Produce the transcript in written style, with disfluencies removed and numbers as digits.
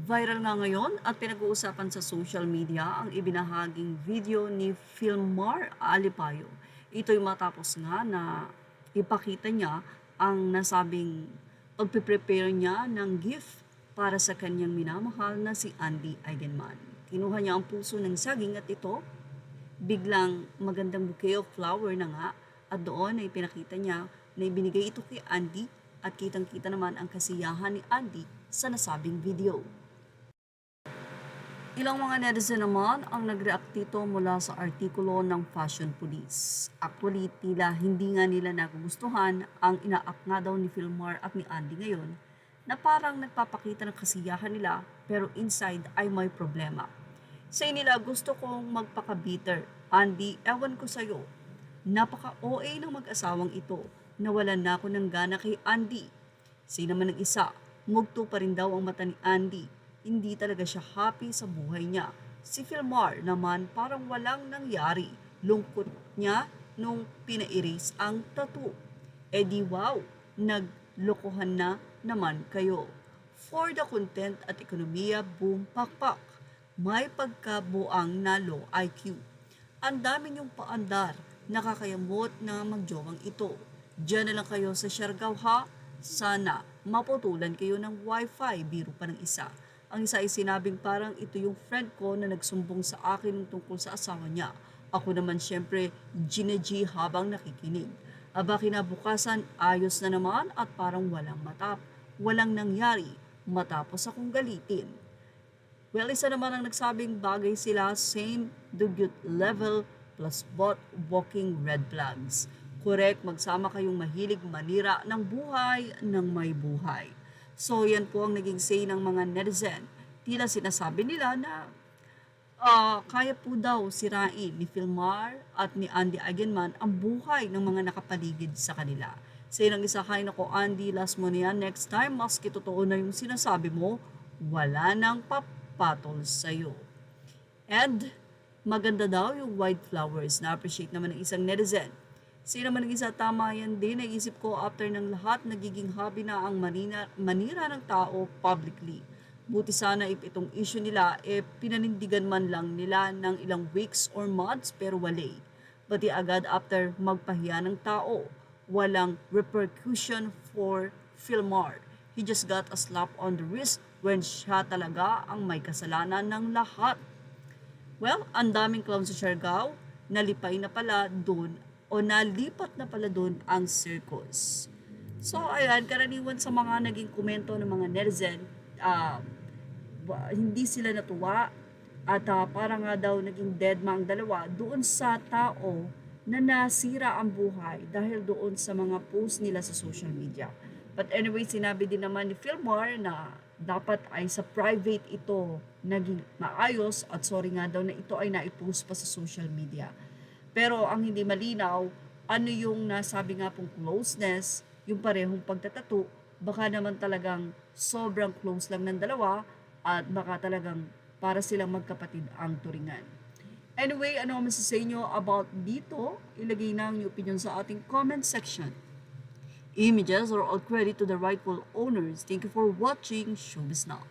Viral nga ngayon at pinag-uusapan sa social media ang ibinahaging video ni Filmar Alipayo. Ito'y matapos nga na ipakita niya ang nasabing pagpe-prepare niya ng gift para sa kanyang minamahal na si Andy Eigenman. Kinuha niya ang puso ng saging at ito, biglang magandang bouquet of flower na nga at doon ay pinakita niya na ibinigay ito kay Andy at kitang-kita naman ang kasiyahan ni Andy sa nasabing video. Ilang mga netizen naman ang nag-react dito mula sa artikulo ng Fashion Police. Actually, tila hindi nga nila nagugustuhan ang inaak nga daw ni Filmar at ni Andy ngayon na parang nagpapakita ng kasiyahan nila pero inside ay may problema. Say nila, gusto kong magpaka-bitter. Andy, ewan ko sa'yo. Napaka-OA ng mag-asawang ito. Nawalan na ako ng gana kay Andy. Say naman ng isa, mugto pa rin daw ang mata ni Andy. Hindi talaga siya happy sa buhay niya. Si Filmar naman parang walang nangyari. Lungkot niya nung pina-erase ang tattoo. E di wow, naglokohan na naman kayo. For the content at ekonomiya, boom, pakpak. May pagkabuang na low IQ. Ang dami niyong paandar, nakakayamot na magjowang ito. Diyan na lang kayo sa Siargao ha. Sana maputulan kayo ng wifi, biro pa ng isa. Ang isa ay sinabing parang ito yung friend ko na nagsumbong sa akin tungkol sa asawa niya. Ako naman syempre, G habang nakikinig. Aba kinabukasan, ayos na naman at parang walang nangyari matapos akong galitin. Well, isa naman ang nagsabing bagay sila, same dugyot level plus bot walking red flags. Correct, magsama kayong mahilig manira ng buhay ng may buhay. So yan po ang naging say ng mga netizen. Tila sinasabi nila na kaya po daw sirain ni Filmar at ni Andy Eigenman ang buhay ng mga nakapaligid sa kanila. Say ng isa, "Hay nako Andy, last mo na yan. Next time, maski totoo na yung sinasabi mo, wala nang papatol sa'yo." And maganda daw yung white flowers. Na-appreciate naman ng isang netizen. Sino man ng isa, tama yan din. Naisip ko after ng lahat, nagiging hobby na ang manira ng tao publicly. Buti sana if itong issue nila, pinanindigan man lang nila ng ilang weeks or months pero wali. Pati agad after magpahiya ng tao, walang repercussion for Filmar. He just got a slap on the wrist when siya talaga ang may kasalanan ng lahat. Well, ang daming clown sa Siargao, nalipat na pala doon ang circus. So, ayan, karaniwan sa mga naging komento ng mga netizen, hindi sila natuwa at parang nga daw naging deadma ang dalawa doon sa tao na nasira ang buhay dahil doon sa mga post nila sa social media. But anyway, sinabi din naman ni Filmar na dapat ay sa private ito naging maayos at sorry nga daw na ito ay naipost pa sa social media. Pero ang hindi malinaw, ano yung nasabi nga pong closeness, yung parehong pagtatato, baka naman talagang sobrang close lang ng dalawa at baka talagang para silang magkapatid ang turingan. Anyway, ano ang masasabi nyo about dito? Ilagay na ang opinion sa ating comment section. Images are all credit to the rightful owners. Thank you for watching. Showbiz Now.